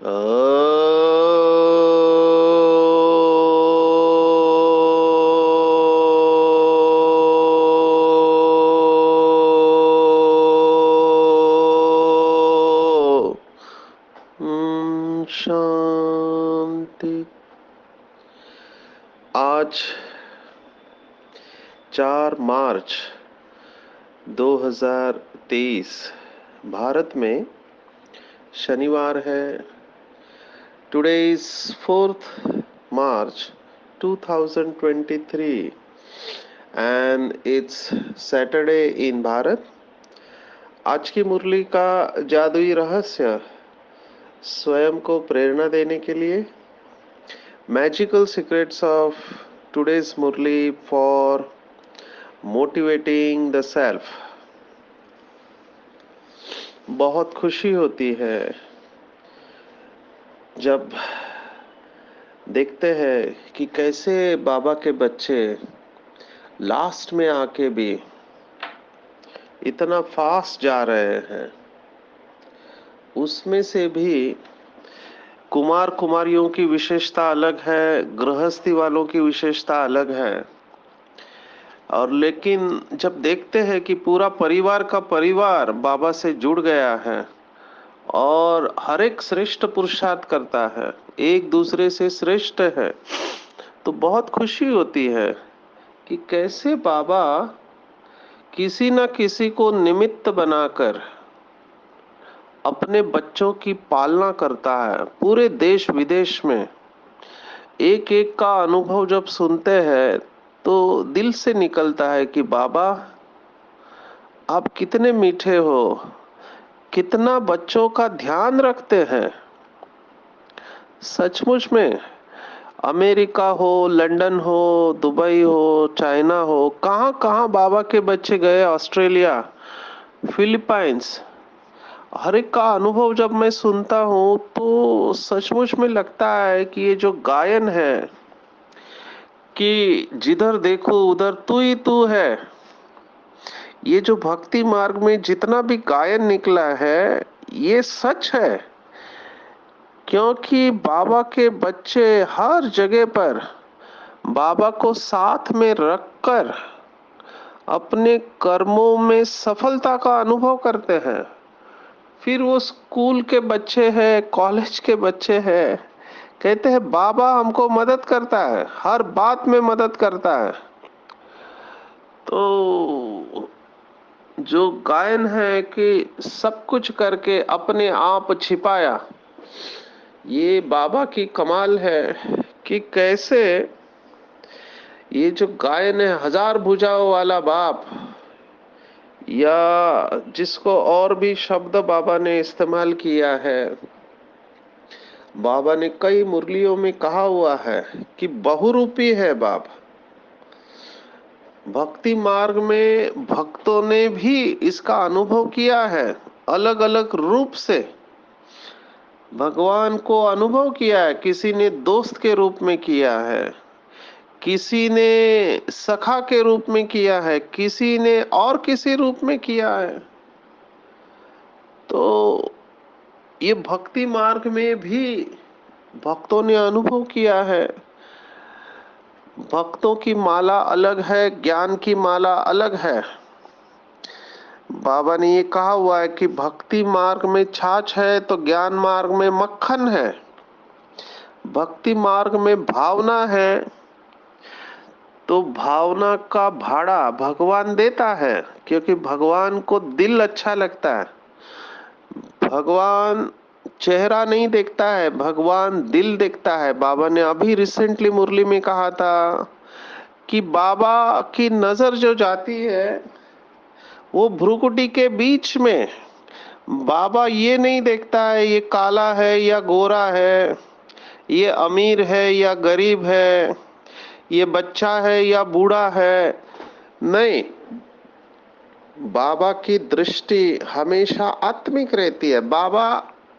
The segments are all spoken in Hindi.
शांति। आज 4 मार्च 2023 भारत में शनिवार है। Today is 4th March 2023 and it's Saturday in Bharat. आज की मुरली का जादुई रहस्य स्वयं को प्रेरणा देने के लिए magical secrets of today's Murli for motivating the self. बहुत खुशी होती है जब देखते हैं कि कैसे बाबा के बच्चे लास्ट में आके भी इतना फास्ट जा रहे हैं। उसमें से भी कुमार कुमारियों की विशेषता अलग है, गृहस्थी वालों की विशेषता अलग है। और लेकिन जब देखते हैं कि पूरा परिवार का परिवार बाबा से जुड़ गया है और हर एक श्रेष्ठ पुरुषार्थ करता है, एक दूसरे से श्रेष्ठ है, तो बहुत खुशी होती है कि कैसे बाबा किसी न किसी को निमित्त बनाकर अपने बच्चों की पालना करता है। पूरे देश विदेश में एक एक का अनुभव जब सुनते हैं तो दिल से निकलता है कि बाबा आप कितने मीठे हो, कितना बच्चों का ध्यान रखते हैं। सचमुच में अमेरिका हो, लंदन हो, दुबई हो, चाइना हो, कहाँ कहाँ बाबा के बच्चे गए, ऑस्ट्रेलिया, फिलीपाइंस, हर एक का अनुभव जब मैं सुनता हूँ तो सचमुच में लगता है कि ये जो गायन है कि जिधर देखो उधर तू ही तू है, ये जो भक्ति मार्ग में जितना भी गायन निकला है ये सच है। क्योंकि बाबा के बच्चे हर जगह पर बाबा को साथ में रखकर अपने कर्मों में सफलता का अनुभव करते हैं। फिर वो स्कूल के बच्चे हैं, कॉलेज के बच्चे हैं, कहते हैं बाबा हमको मदद करता है, हर बात में मदद करता है। तो जो गायन है कि सब कुछ करके अपने आप छिपाया, ये बाबा की कमाल है कि कैसे ये जो गायन है हजार भुजाओं वाला बाप, या जिसको और भी शब्द बाबा ने इस्तेमाल किया है, बाबा ने कई मुरलियों में कहा हुआ है कि बहुरूपी है बाप। भक्ति मार्ग में भक्तों ने भी इसका अनुभव किया है, अलग अलग रूप से भगवान को अनुभव किया है। किसी ने दोस्त के रूप में किया है, किसी ने सखा के रूप में किया है, किसी ने और किसी रूप में किया है। तो ये भक्ति मार्ग में भी भक्तों ने अनुभव किया है। भक्तों की माला अलग है, ज्ञान की माला अलग है। बाबा ने ये कहा हुआ है कि भक्ति मार्ग में छाछ है तो ज्ञान मार्ग में मक्खन है। भक्ति मार्ग में भावना है तो भावना का भाड़ा भगवान देता है, क्योंकि भगवान को दिल अच्छा लगता है। भगवान चेहरा नहीं देखता है, भगवान दिल देखता है। बाबा ने अभी रिसेंटली मुरली में कहा था कि बाबा की नजर जो जाती है वो भ्रुकुटी के बीच में, बाबा ये नहीं देखता है ये काला है या गोरा है, ये अमीर है या गरीब है, ये बच्चा है या बूढ़ा है। नहीं, बाबा की दृष्टि हमेशा आत्मिक रहती है। बाबा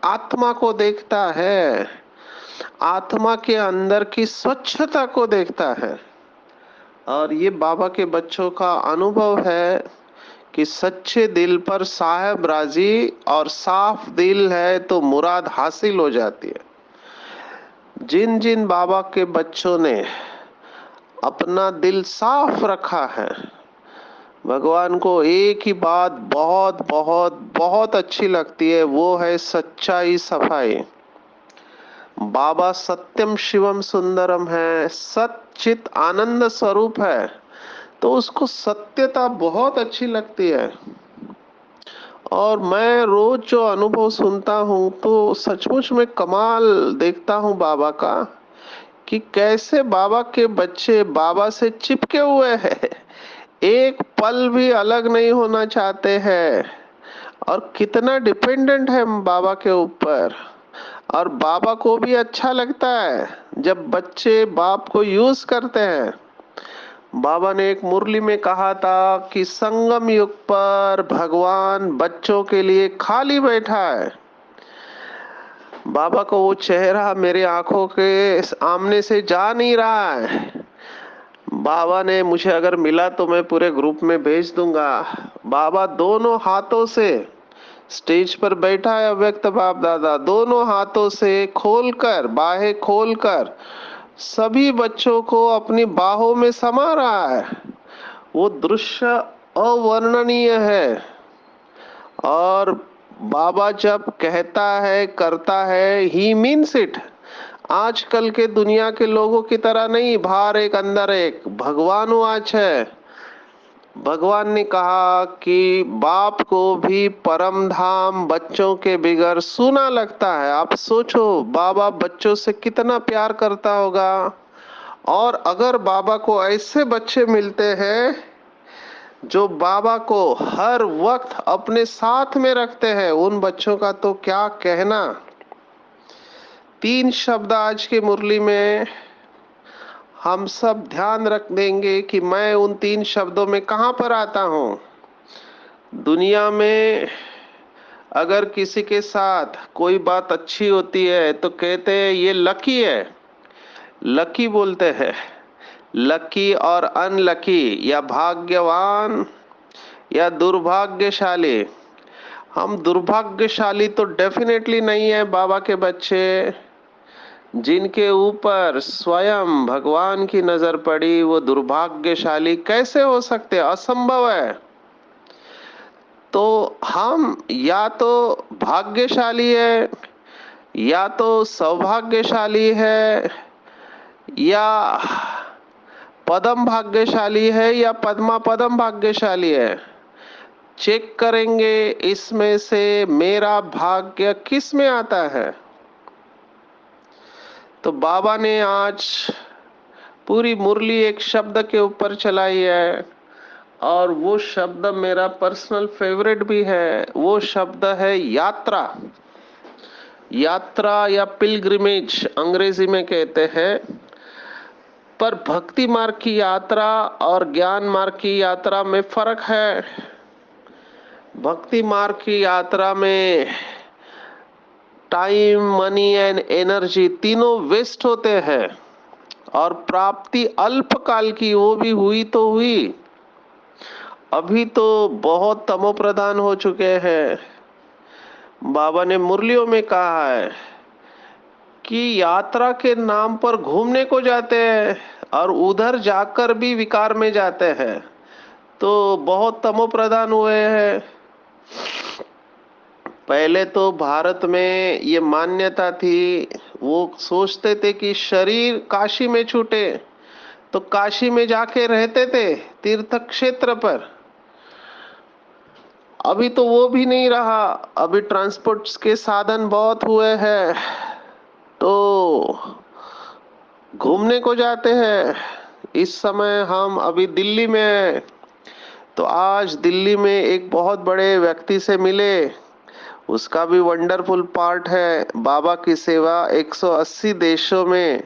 आत्मा को देखता है, आत्मा के अंदर की स्वच्छता को देखता है। और ये बाबा के बच्चों का अनुभव है कि सच्चे दिल पर साहेब राजी और साफ दिल है तो मुराद हासिल हो जाती है। जिन जिन बाबा के बच्चों ने अपना दिल साफ रखा है, भगवान को एक ही बात बहुत बहुत बहुत अच्छी लगती है, वो है सच्चाई, सफाई। बाबा सत्यम शिवम सुंदरम है, सच्चित आनंद स्वरूप है, तो उसको सत्यता बहुत अच्छी लगती है। और मैं रोज जो अनुभव सुनता हूँ तो सचमुच में कमाल देखता हूँ बाबा का, कि कैसे बाबा के बच्चे बाबा से चिपके हुए हैं, एक पल भी अलग नहीं होना चाहते हैं, और कितना डिपेंडेंट है बाबा के ऊपर। और बाबा को भी अच्छा लगता है जब बच्चे बाप को यूज करते हैं। बाबा ने एक मुरली में कहा था कि संगम युग पर भगवान बच्चों के लिए खाली बैठा है। बाबा को वो चेहरा मेरे आंखों के सामने से जा नहीं रहा है। बाबा ने मुझे अगर मिला तो मैं पूरे ग्रुप में भेज दूंगा। बाबा दोनों हाथों से स्टेज पर बैठा है, अव्यक्त बाप दादा दोनों हाथों से खोलकर, बाहें खोलकर सभी बच्चों को अपनी बाहों में समा रहा है। वो दृश्य अवर्णनीय है। और बाबा जब कहता है, करता है, ही मीन्स इट। आजकल के दुनिया के लोगों की तरह नहीं, बाहर एक अंदर एक, भगवानुवाच है। भगवान ने कहा कि बाप को भी परम धाम बच्चों के बिगर सूना लगता है। आप सोचो बाबा बच्चों से कितना प्यार करता होगा। और अगर बाबा को ऐसे बच्चे मिलते हैं जो बाबा को हर वक्त अपने साथ में रखते हैं, उन बच्चों का तो क्या कहना। 3 शब्द आज की मुरली में हम सब ध्यान रख देंगे कि मैं उन 3 शब्दों में कहां पर आता हूं। दुनिया में अगर किसी के साथ कोई बात अच्छी होती है तो कहते हैं ये लकी है, लकी बोलते हैं। लकी और अनलकी, या भाग्यवान या दुर्भाग्यशाली। हम दुर्भाग्यशाली तो डेफिनेटली नहीं है बाबा के बच्चे। जिनके ऊपर स्वयं भगवान की नजर पड़ी वो दुर्भाग्यशाली कैसे हो सकते, असंभव है। तो हम या तो भाग्यशाली है, या तो सौभाग्यशाली है, या पदम भाग्यशाली है, या पद्मा पदम भाग्यशाली है। चेक करेंगे इसमें से मेरा भाग्य किस में आता है। तो बाबा ने आज पूरी मुरली एक शब्द के ऊपर चलाई है, और वो शब्द मेरा पर्सनल फेवरेट भी है। वो शब्द है यात्रा। यात्रा या पिलग्रिमेज अंग्रेजी में कहते हैं। पर भक्ति मार्ग की यात्रा और ज्ञान मार्ग की यात्रा में फर्क है। भक्ति मार्ग की यात्रा में टाइम, मनी एंड एनर्जी तीनों वेस्ट होते हैं, और प्राप्ति अल्पकाल की, वो भी हुई तो हुई। अभी तो बहुत तमोप्रधान हो चुके हैं। बाबा ने मुरलियों में कहा है कि यात्रा के नाम पर घूमने को जाते हैं और उधर जाकर भी विकार में जाते हैं, तो बहुत तमोप्रधान हुए हैं। पहले तो भारत में ये मान्यता थी, वो सोचते थे कि शरीर काशी में छूटे तो काशी में जाके रहते थे तीर्थ क्षेत्र पर। अभी तो वो भी नहीं रहा। अभी ट्रांसपोर्ट के साधन बहुत हुए हैं, तो घूमने को जाते हैं। इस समय हम अभी दिल्ली में हैं, तो आज दिल्ली में एक बहुत बड़े व्यक्ति से मिले। उसका भी वंडरफुल पार्ट है बाबा की सेवा। 180 देशों में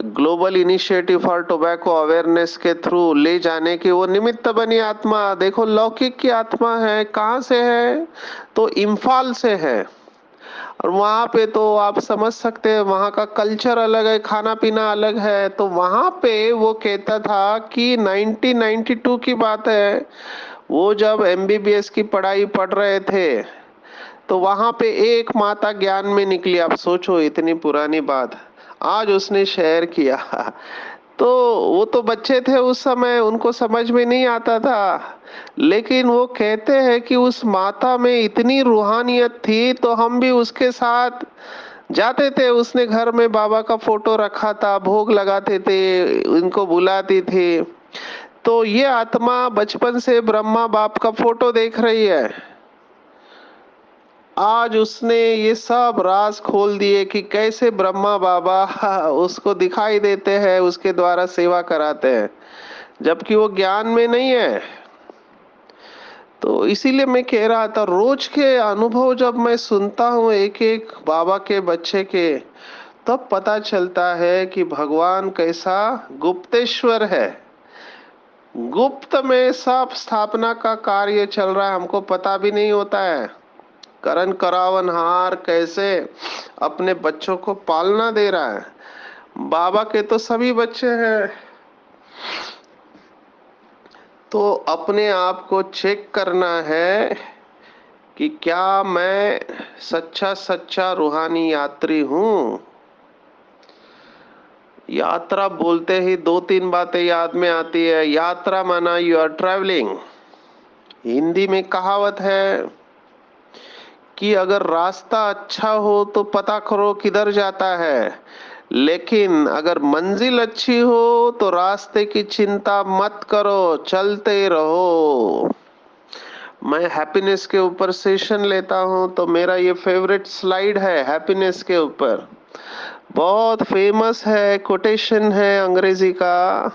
global initiative for tobacco awareness के थ्रू ले जाने की वो निमित्त बनी आत्मा। देखो लौकिक की आत्मा है, कहाँ से है, तो इम्फाल से है। और वहां पे तो आप समझ सकते हैं वहां का कल्चर अलग है, खाना पीना अलग है। तो वहां पे वो कहता था कि 1992 की बात है, वो जब एमबीबीएस की पढ़ाई पढ़ रहे थे तो वहां पे एक माता ज्ञान में निकली। आप सोचो, इतनी पुरानी बात आज उसने शेयर किया। तो वो तो बच्चे थे उस समय, उनको समझ में नहीं आता था, लेकिन वो कहते हैं कि उस माता में इतनी रूहानियत थी तो हम भी उसके साथ जाते थे। उसने घर में बाबा का फोटो रखा था, भोग लगाते थे, उनको बुलाती थी। तो ये आत्मा बचपन से ब्रह्मा बाप का फोटो देख रही है। आज उसने ये सब राज खोल दिए कि कैसे ब्रह्मा बाबा उसको दिखाई देते हैं, उसके द्वारा सेवा कराते हैं, जबकि वो ज्ञान में नहीं है। तो इसीलिए मैं कह रहा था, रोज के अनुभव जब मैं सुनता हूँ एक एक बाबा के बच्चे के, तब पता चलता है कि भगवान कैसा गुप्तेश्वर है। गुप्त में सब स्थापना का कार्य चल रहा है, हमको पता भी नहीं होता है। करण करावनहार कैसे अपने बच्चों को पालना दे रहा है। बाबा के तो सभी बच्चे हैं, तो अपने आप को चेक करना है कि क्या मैं सच्चा सच्चा रूहानी यात्री हूँ। यात्रा बोलते ही दो तीन बातें याद में आती है। यात्रा माना यू आर ट्रैवलिंग। हिंदी में कहावत है कि अगर रास्ता अच्छा हो तो पता करो किधर जाता है, लेकिन अगर मंजिल अच्छी हो तो रास्ते की चिंता मत करो, चलते रहो। मैं हैप्पीनेस के ऊपर सेशन लेता हूं, तो मेरा ये फेवरेट स्लाइड है हैप्पीनेस के ऊपर। बहुत फेमस है, कोटेशन है अंग्रेजी का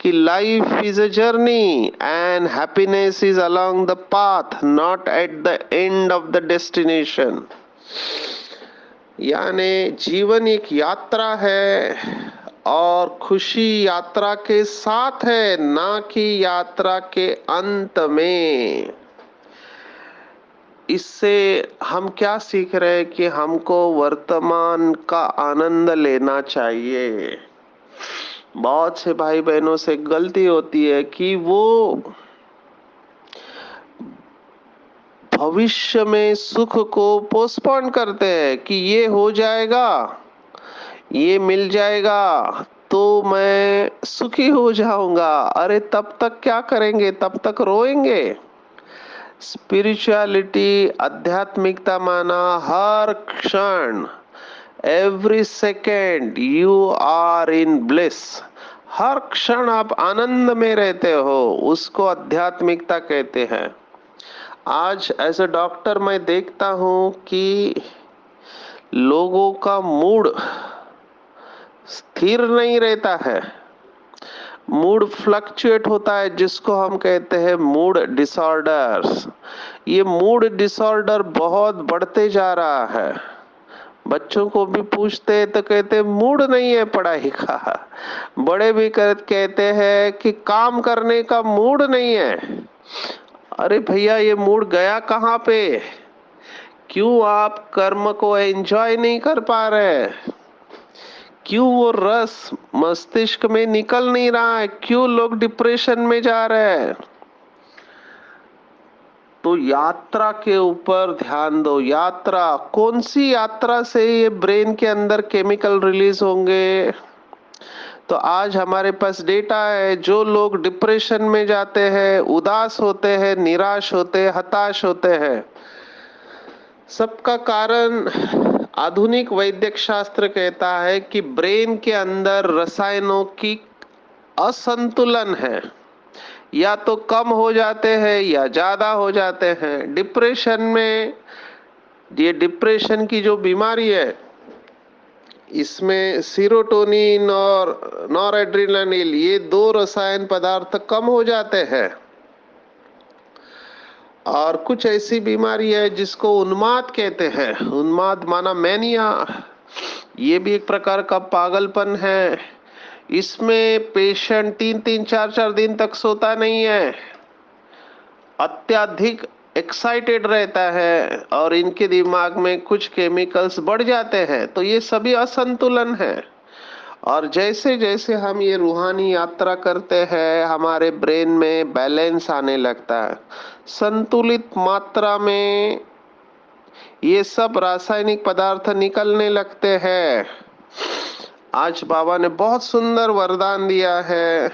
कि life is a journey and happiness is along the path, not at the end of the destination. यानी जीवन एक यात्रा है और खुशी यात्रा के साथ है, ना कि यात्रा के अंत में। इससे हम क्या सीख रहे हैं कि हमको वर्तमान का आनंद लेना चाहिए। बहुत से भाई बहनों से गलती होती है कि वो भविष्य में सुख को पोस्टपोन करते हैं कि ये हो जाएगा, ये मिल जाएगा तो मैं सुखी हो जाऊंगा। अरे तब तक क्या करेंगे, तब तक रोएंगे। स्पिरिचुअलिटी, आध्यात्मिकता माना हर क्षण, every second you are in bliss. हर क्षण आप आनंद में रहते हो, उसको आध्यात्मिकता कहते हैं। आज एज अ डॉक्टर मैं देखता हूं कि लोगों का मूड स्थिर नहीं रहता है, मूड फ्लक्चुएट होता है, जिसको हम कहते हैं मूड डिसऑर्डर्स। ये मूड डिसऑर्डर बहुत बढ़ते जा रहा है। बच्चों को भी पूछते तो कहते मूड नहीं है पढ़ाई का। बड़े भी कहते हैं कि काम करने का मूड नहीं है। अरे भैया, ये मूड गया कहाँ पे? क्यों आप कर्म को एंजॉय नहीं कर पा रहे? क्यों वो रस मस्तिष्क में निकल नहीं रहा है? क्यों लोग डिप्रेशन में जा रहे हैं? तो यात्रा के ऊपर ध्यान दो। यात्रा कौन सी? यात्रा से ये ब्रेन के अंदर केमिकल रिलीज होंगे। तो आज हमारे पास डेटा है, जो लोग डिप्रेशन में जाते हैं, उदास होते हैं, निराश होते हैं, हताश होते हैं, सबका कारण आधुनिक वैद्यक शास्त्र कहता है कि ब्रेन के अंदर रसायनों की असंतुलन है। या तो कम हो जाते हैं या ज्यादा हो जाते हैं। डिप्रेशन में, ये डिप्रेशन की जो बीमारी है, इसमें सीरोटोनिन और नॉरएड्रेनालिन, ये दो रसायन पदार्थ कम हो जाते हैं। और कुछ ऐसी बीमारी है जिसको उन्माद कहते हैं। उन्माद माना मैनिया, ये भी एक प्रकार का पागलपन है। इसमें पेशेंट 3-3, 4-4 दिन तक सोता नहीं है, अत्यधिक एक्साइटेड रहता है और इनके दिमाग में कुछ केमिकल्स बढ़ जाते हैं। तो ये सभी असंतुलन है। और जैसे जैसे हम ये रूहानी यात्रा करते हैं, हमारे ब्रेन में बैलेंस आने लगता है, संतुलित मात्रा में ये सब रासायनिक पदार्थ निकलने लगते हैं। आज बाबा ने बहुत सुंदर वरदान दिया है।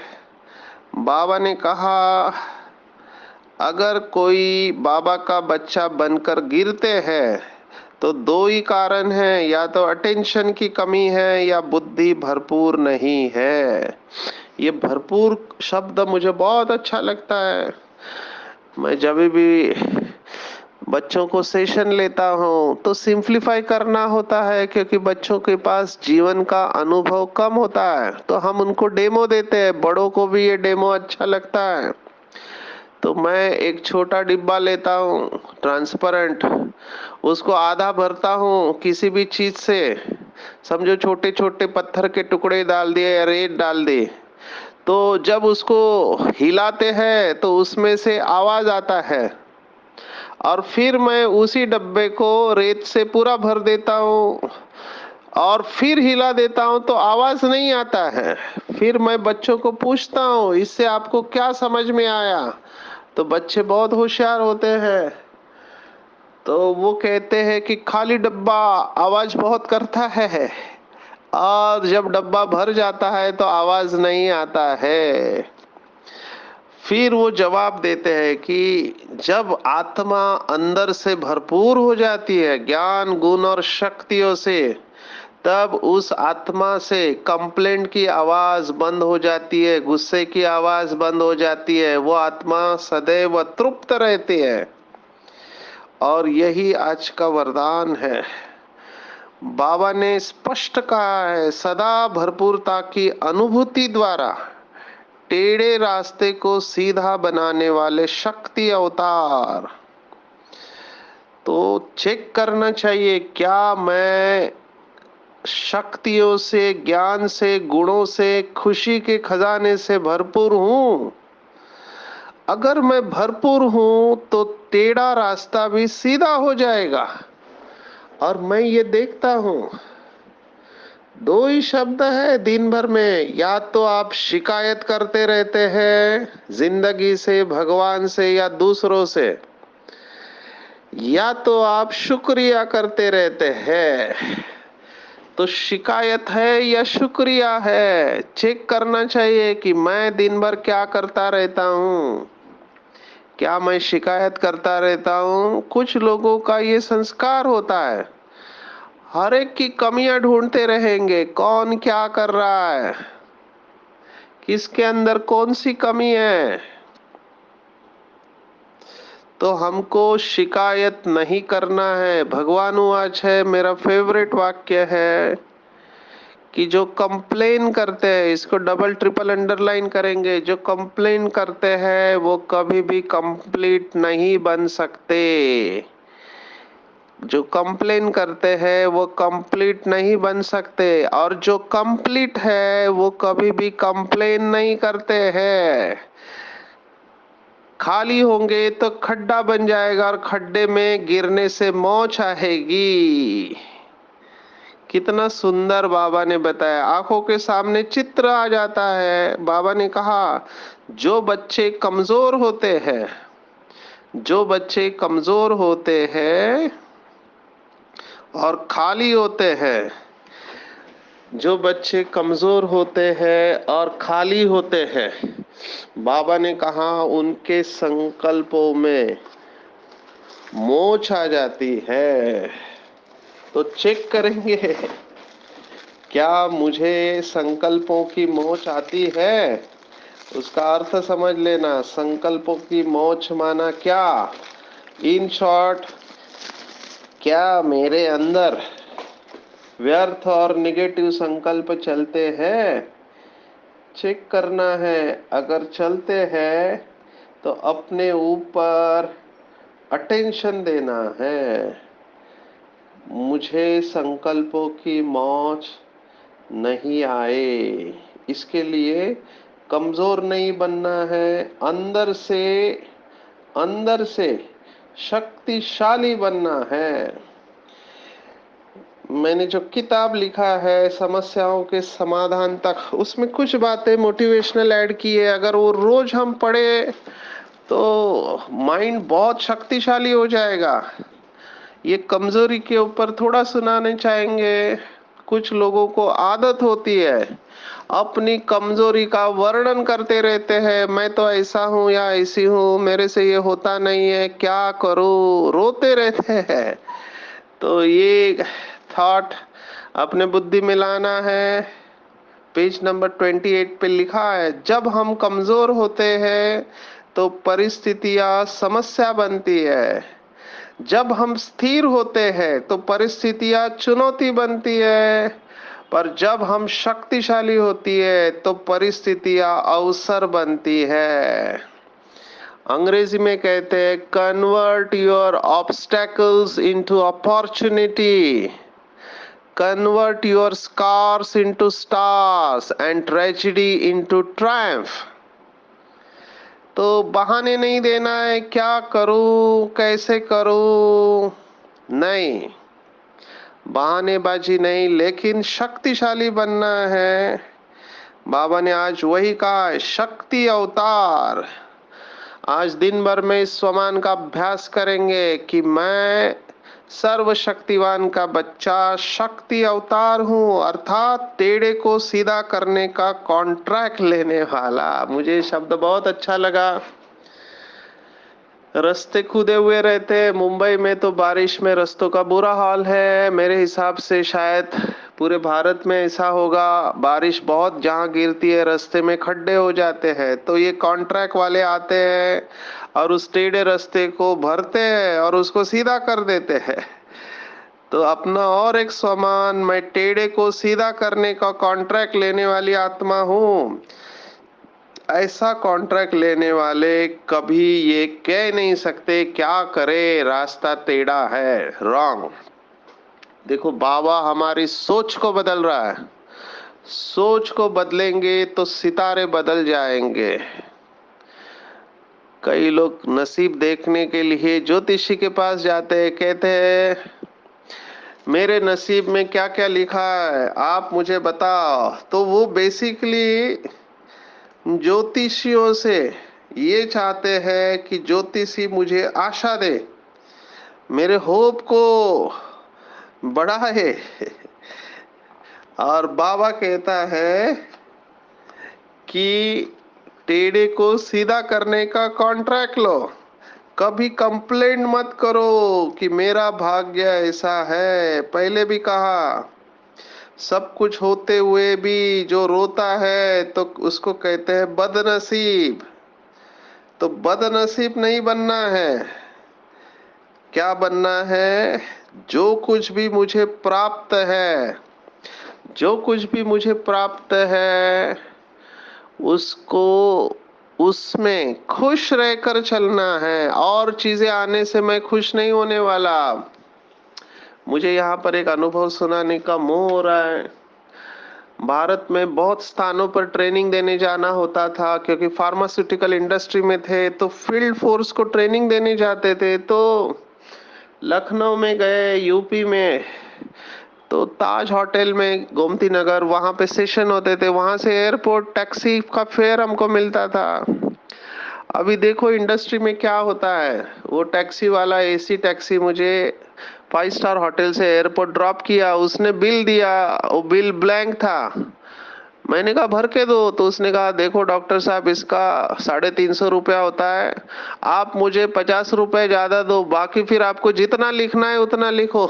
बाबा ने कहा, अगर कोई बाबा का बच्चा बनकर गिरते हैं तो दो ही कारण है, या तो अटेंशन की कमी है या बुद्धि भरपूर नहीं है। ये भरपूर शब्द मुझे बहुत अच्छा लगता है। मैं जब भी बच्चों को सेशन लेता हूँ तो सिंप्लीफाई करना होता है, क्योंकि बच्चों के पास जीवन का अनुभव कम होता है, तो हम उनको डेमो देते हैं। बड़ों को भी ये डेमो अच्छा लगता है, तो मैं एक छोटा डिब्बा लेता हूँ ट्रांसपेरेंट, उसको आधा भरता हूँ किसी भी चीज से। समझो छोटे छोटे पत्थर के टुकड़े डाल दिए या रेत डाल दी, तो जब उसको हिलाते हैं तो उसमें से आवाज आता है, और फिर मैं उसी डब्बे को रेत से पूरा भर देता हूँ और फिर हिला देता हूँ तो आवाज नहीं आता है। फिर मैं बच्चों को पूछता हूँ, इससे आपको क्या समझ में आया? तो बच्चे बहुत होशियार होते हैं, तो वो कहते हैं कि खाली डब्बा आवाज बहुत करता है, और जब डब्बा भर जाता है तो आवाज नहीं आता है। फिर वो जवाब देते हैं कि जब आत्मा अंदर से भरपूर हो जाती है ज्ञान गुण और शक्तियों से, तब उस आत्मा से कंप्लेंट की आवाज बंद हो जाती है, गुस्से की आवाज बंद हो जाती है। वो आत्मा सदैव तृप्त रहती है। और यही आज का वरदान है। बाबा ने स्पष्ट कहा है, सदा भरपूरता की अनुभूति द्वारा टेढ़े रास्ते को सीधा बनाने वाले शक्ति अवतार। तो चेक करना चाहिए, क्या मैं शक्तियों से, ज्ञान से, गुणों से, खुशी के खजाने से भरपूर हूं? अगर मैं भरपूर हूं तो टेढ़ा रास्ता भी सीधा हो जाएगा। और मैं ये देखता हूं, दो ही शब्द है दिन भर में, या तो आप शिकायत करते रहते हैं जिंदगी से, भगवान से या दूसरों से, या तो आप शुक्रिया करते रहते हैं। तो शिकायत है या शुक्रिया है, चेक करना चाहिए कि मैं दिन भर क्या करता रहता हूँ। क्या मैं शिकायत करता रहता हूँ? कुछ लोगों का ये संस्कार होता है, हर एक की कमियां ढूंढते रहेंगे, कौन क्या कर रहा है, किसके अंदर कौन सी कमी है। तो हमको शिकायत नहीं करना है। भगवान वाच है, मेरा फेवरेट वाक्य है कि जो कंप्लेन करते हैं, इसको डबल ट्रिपल अंडरलाइन करेंगे, जो कंप्लेन करते हैं वो कभी भी कंप्लीट नहीं बन सकते। जो कंप्लेन करते हैं वो कंप्लीट नहीं बन सकते, और जो कंप्लीट है वो कभी भी कंप्लेन नहीं करते हैं। खाली होंगे तो खड्डा बन जाएगा, और खड्डे में गिरने से मौज आएगी। कितना सुंदर बाबा ने बताया, आंखों के सामने चित्र आ जाता है। बाबा ने कहा, जो बच्चे कमजोर होते हैं, जो बच्चे कमजोर होते हैं और खाली होते हैं, जो बच्चे कमजोर होते हैं और खाली होते हैं, बाबा ने कहा उनके संकल्पों में मोच आ जाती है। तो चेक करेंगे, क्या मुझे संकल्पों की मोच आती है? उसका अर्थ समझ लेना, संकल्पों की मोच माना क्या? इन शॉर्ट, क्या मेरे अंदर व्यर्थ और निगेटिव संकल्प चलते हैं? चेक करना है। अगर चलते हैं तो अपने ऊपर अटेंशन देना है। मुझे संकल्पों की मौज नहीं आए, इसके लिए कमजोर नहीं बनना है, अंदर से शक्तिशाली बनना है। मैंने जो किताब लिखा है समस्याओं के समाधान तक, उसमें कुछ बातें मोटिवेशनल ऐड की है। अगर वो रोज हम पढ़े तो माइंड बहुत शक्तिशाली हो जाएगा। ये कमजोरी के ऊपर थोड़ा सुनाने चाहेंगे। कुछ लोगों को आदत होती है अपनी कमजोरी का वर्णन करते रहते हैं, मैं तो ऐसा हूं या ऐसी हूं, मेरे से ये होता नहीं है, क्या करूं, रोते रहते हैं। तो ये थॉट अपने बुद्धि में लाना है। पेज नंबर 28 पे लिखा है, जब हम कमजोर होते हैं तो परिस्थितियां समस्या बनती है। जब हम स्थिर होते हैं तो परिस्थितियां चुनौती बनती है। पर जब हम शक्तिशाली होती है तो परिस्थितियां अवसर बनती है। अंग्रेजी में कहते हैं, convert your obstacles into opportunity, convert your scars into stars and tragedy into triumph. तो बहाने नहीं देना है, क्या करूं, कैसे करूं, नहीं, बहानेबाजी नहीं, लेकिन शक्तिशाली बनना है। बाबा ने आज वही कहा है, शक्ति अवतार। आज दिन भर में इस स्वमान का अभ्यास करेंगे कि मैं सर्वशक्तिवान का बच्चा शक्ति अवतार हूँ, अर्थात टेढ़े को सीधा करने का कॉन्ट्रैक्ट लेने वाला। मुझे शब्द बहुत अच्छा लगा। रास्ते खुदे हुए रहते हैं। मुंबई में तो बारिश में रास्तों का बुरा हाल है। मेरे हिसाब से शायद पूरे भारत में ऐसा होगा। बारिश बहुत जहां गिरती है रास्ते में खड्डे हो जाते हैं। तो ये कॉन्ट्रैक्ट वाले आते हैं और उस टेढ़े रास्ते को भरते हैं और उसको सीधा कर देते हैं। तो अपना और एक स्वमान, मैं टेढ़े को सीधा करने का कॉन्ट्रैक्ट लेने वाली आत्मा हूँ। ऐसा कॉन्ट्रैक्ट लेने वाले कभी ये कह नहीं सकते क्या करे, रास्ता टेढ़ा है, रॉन्ग। देखो, बाबा हमारी सोच को बदल रहा है। सोच को बदलेंगे तो सितारे बदल जाएंगे। कई लोग नसीब देखने के लिए ज्योतिषी के पास जाते हैं, कहते हैं मेरे नसीब में क्या क्या लिखा है आप मुझे बताओ। तो वो बेसिकली ज्योतिषियों से ये चाहते हैं कि ज्योतिषी मुझे आशा दे, मेरे होप को बढ़ाए। और बाबा कहता है कि टेढ़े को सीधा करने का कॉन्ट्रैक्ट लो। कभी कंप्लेंट मत करो कि मेरा भाग्य ऐसा है। पहले भी कहा, सब कुछ होते हुए भी जो रोता है तो उसको कहते हैं बदनसीब। तो बदनसीब नहीं बनना है। क्या बनना है? जो कुछ भी मुझे प्राप्त है, जो कुछ भी मुझे प्राप्त है उसको, उसमें खुश रहकर चलना है। और चीजें आने से मैं खुश नहीं होने वाला। मुझे यहाँ पर एक अनुभव सुनाने का मोह हो रहा है। भारत में बहुत स्थानों पर ट्रेनिंग देने जाना होता था, क्योंकि फार्मास्यूटिकल इंडस्ट्री में थे तो फील्ड फोर्स को ट्रेनिंग देने जाते थे। तो लखनऊ में गए, यूपी में, तो ताज होटल में गोमती नगर, वहां पे सेशन होते थे। वहां से एयरपोर्ट टैक्सी का फेयर हमको मिलता था। अभी देखो इंडस्ट्री में क्या होता है। वो टैक्सी वाला, एसी टैक्सी, मुझे 5 स्टार होटल से एयरपोर्ट ड्रॉप किया। उसने बिल दिया, वो बिल ब्लैंक था। मैंने कहा भर के दो। तो उसने कहा देखो डॉक्टर साहब, इसका 350 रुपया होता है, आप मुझे 50 रुपए ज्यादा दो, बाकी फिर आपको जितना लिखना है उतना लिखो।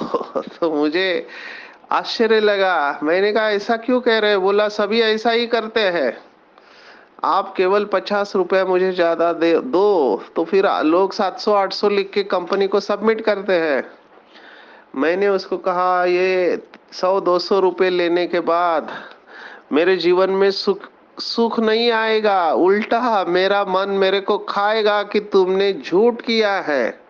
तो मुझे आश्चर्य लगा। मैंने कहा ऐसा क्यों कह रहे हैं? बोला सभी ऐसा ही करते हैं, आप केवल 50 रुपए मुझे ज्यादा दे दो। तो फिर लोग 700-800 लिख के कंपनी को सबमिट करते हैं। मैंने उसको कहा ये 100-200 रुपए लेने के बाद मेरे जीवन में सुख सुख नहीं आएगा, उल्टा मेरा मन मेरे को खाएगा कि तुमने झूठ किया है।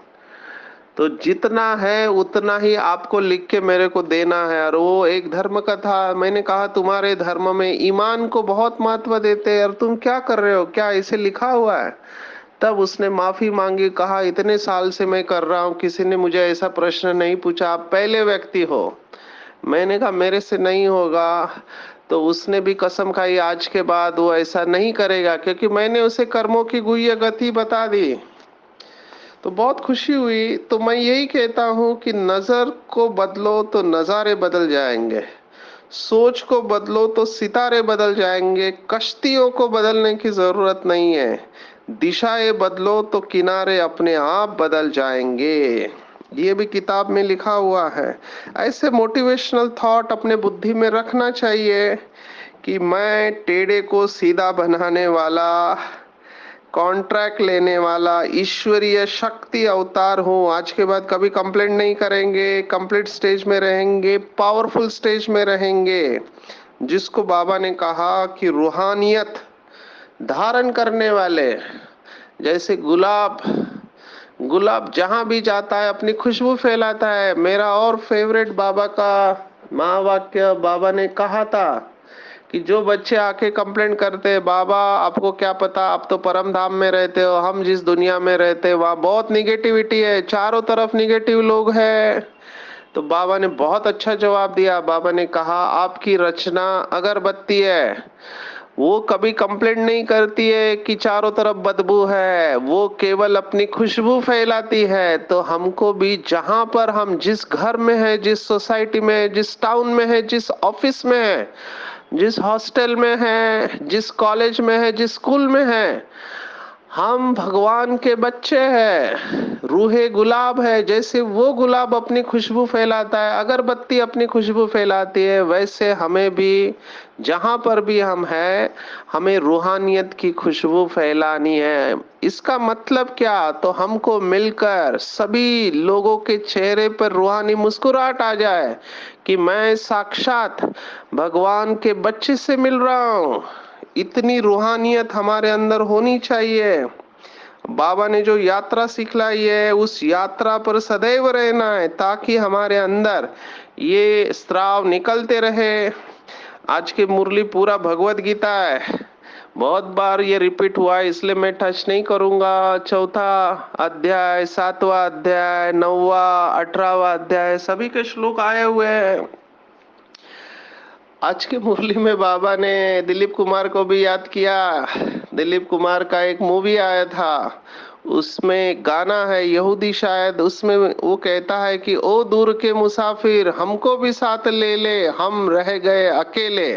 तो जितना है उतना ही आपको लिख के मेरे को देना है। और वो एक धर्म का था। मैंने कहा तुम्हारे धर्म में ईमान को बहुत महत्व देते हैं और तुम क्या कर रहे हो, क्या ऐसे लिखा हुआ है? तब उसने माफी मांगी, कहा इतने साल से मैं कर रहा हूँ, किसी ने मुझे ऐसा प्रश्न नहीं पूछा, आप पहले व्यक्ति हो। मैंने कहा मेरे से नहीं होगा। तो उसने भी कसम खाई आज के बाद वो ऐसा नहीं करेगा, क्योंकि मैंने उसे कर्मों की गुह्य गति बता दी। तो बहुत खुशी हुई। तो मैं यही कहता हूँ कि नजर को बदलो तो नजारे बदल जाएंगे, सोच को बदलो तो सितारे बदल जाएंगे। कश्तियों को बदलने की जरूरत नहीं है, दिशाएं बदलो तो किनारे अपने आप बदल जाएंगे। ये भी किताब में लिखा हुआ है। ऐसे मोटिवेशनल थॉट अपने बुद्धि में रखना चाहिए कि मैं टेढ़े को सीधा बनाने वाला, कॉन्ट्रैक्ट लेने वाला ईश्वरीय शक्ति अवतार हूँ। आज के बाद कभी कंप्लेंट नहीं करेंगे, कंप्लीट स्टेज में रहेंगे, पावरफुल स्टेज में रहेंगे। जिसको बाबा ने कहा कि रूहानियत धारण करने वाले, जैसे गुलाब, गुलाब जहां भी जाता है अपनी खुशबू फैलाता है। मेरा और फेवरेट बाबा का महावाक्य बाबा ने कहा था कि जो बच्चे आके कंप्लेंट करते हैं, बाबा आपको क्या पता, आप तो परम धाम में रहते हो, हम जिस दुनिया में रहते हैं वहां बहुत निगेटिविटी है, चारों तरफ निगेटिव लोग हैं। तो बाबा ने बहुत अच्छा जवाब दिया। बाबा ने कहा आपकी रचना अगरबत्ती है, वो कभी कंप्लेंट नहीं करती है कि चारों तरफ बदबू है, वो केवल अपनी खुशबू फैलाती है। तो हमको भी जहां पर हम जिस घर में है, जिस सोसाइटी में है, जिस टाउन में है, जिस ऑफिस में है, जिस हॉस्टल में है, जिस कॉलेज में है, जिस स्कूल में है, हम भगवान के बच्चे हैं। रूहे गुलाब है, जैसे वो गुलाब अपनी खुशबू फैलाता है, अगरबत्ती अपनी खुशबू फैलाती है, वैसे हमें भी जहां पर भी हम हैं, हमें रूहानियत की खुशबू फैलानी है। इसका मतलब क्या? तो हमको मिलकर सभी लोगों के चेहरे पर रूहानी मुस्कुराहट आ जाए कि मैं साक्षात भगवान के बच्चे से मिल रहा हूँ। इतनी रूहानियत हमारे अंदर होनी चाहिए। बाबा ने जो यात्रा सिखलाई है, उस यात्रा पर सदैव रहना है, ताकि हमारे अंदर ये स्राव निकलते रहे। आज की मुरली पूरा भगवत गीता है, बहुत बार ये रिपीट हुआ है, इसलिए मैं टच नहीं करूंगा। चौथा अध्याय, सातवां अध्याय, 9वां, 18वां अध्याय, सभी के श्लोक आए हुए हैं। आज के मुरली में बाबा ने दिलीप कुमार को भी याद किया। दिलीप कुमार का एक मूवी आया था, उसमें गाना है यहूदी शायद, उसमें वो कहता है कि ओ दूर के मुसाफिर हमको भी साथ ले ले, हम रह गए अकेले।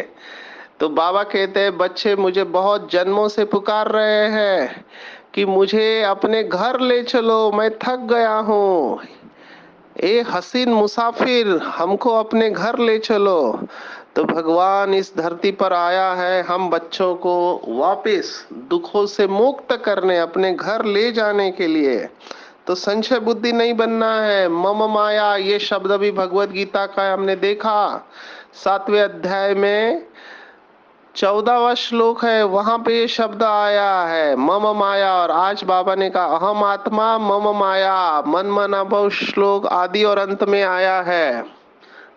तो बाबा कहते हैं बच्चे मुझे बहुत जन्मों से पुकार रहे हैं कि मुझे अपने घर ले चलो, मैं थक गया हूँ। ए हसीन मुसाफिर हमको अपने घर ले चलो। तो भगवान इस धरती पर आया है हम बच्चों को वापस दुखों से मुक्त करने, अपने घर ले जाने के लिए। तो संशय बुद्धि नहीं बनना है। मम माया ये शब्द भी भगवत गीता का हमने देखा, 7वें अध्याय में 14वां श्लोक है, वहां पे ये शब्द आया है मम माया। और आज बाबा ने कहा अहम आत्मा मम माया, मन मन अभव श्लोक आदि और अंत में आया है।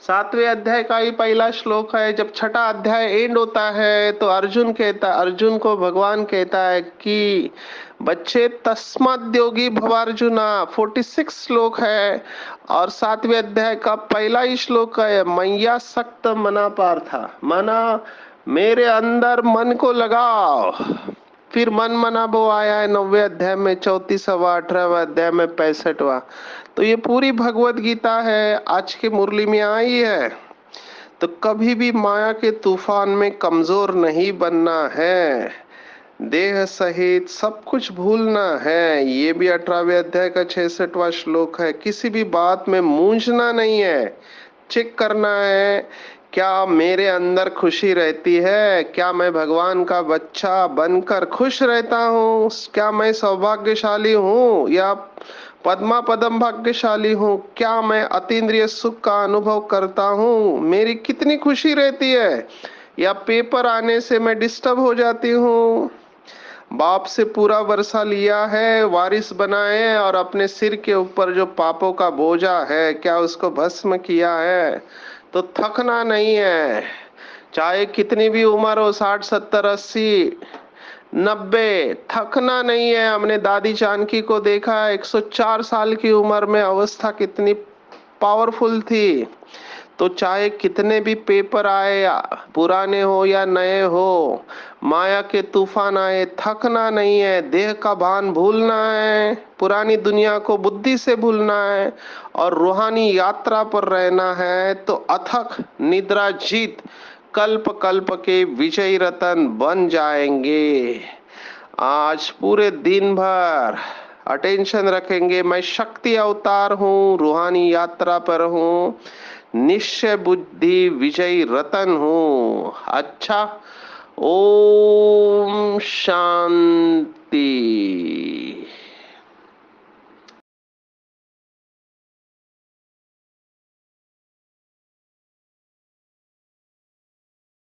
7वें अध्याय का ही पहला श्लोक है। जब छठा अध्याय एंड होता है तो अर्जुन को भगवान कहता है कि बच्चे तस्माद्योगी भवार्जुना, 46 श्लोक है। और 7वें अध्याय का पहला ही श्लोक है मैया सक्त मना पार्था, मना मेरे अंदर मन को लगाओ। फिर मन मना भो आया है 9वें अध्याय में, 34वां, 18वां अध्याय में, 65वां। तो ये पूरी भगवत गीता है, आज की मुरली में आई है। तो कभी भी माया के तूफान में कमजोर नहीं बनना है, देह सहित सब कुछ भूलना है। ये भी 18वें अध्याय का 66वां श्लोक है। किसी भी बात में मूंझना नहीं है, चेक करना है क्या मेरे अंदर खुशी रहती है, क्या मैं भगवान का बच्चा बनकर खुश रहता हूँ, क्या मैं सौभाग्यशाली हूँ या पद्मा पदम भाग्यशाली हूँ, क्या मैं अतीन्द्रिय सुख का अनुभव करता हूँ, मेरी कितनी खुशी रहती है, या पेपर आने से मैं डिस्टर्ब हो जाती हूँ। बाप से पूरा वर्षा लिया है, वारिस बनाए, और अपने सिर के ऊपर जो पापों का बोझा है क्या उसको भस्म किया है। तो थकना नहीं है, चाहे कितनी भी उम्र हो, 60, 70, 80, 90, थकना नहीं है। हमने दादी जानकी को देखा, 104 साल की उम्र में अवस्था कितनी पावरफुल थी। तो चाहे कितने भी पेपर आए, पुराने हो या नए हो, माया के तूफान आए, थकना नहीं है, देह का भान भूलना है, पुरानी दुनिया को बुद्धि से भूलना है और रूहानी यात्रा पर रहना है। तो अथक निद्रा जीत कल्प कल्प के विजयी रतन बन जाएंगे। आज पूरे दिन भर अटेंशन रखेंगे, मैं शक्ति अवतार हूँ, रूहानी यात्रा पर हूँ, निश्चय बुद्धि विजयी रतन हूँ। अच्छा, ओम शांति।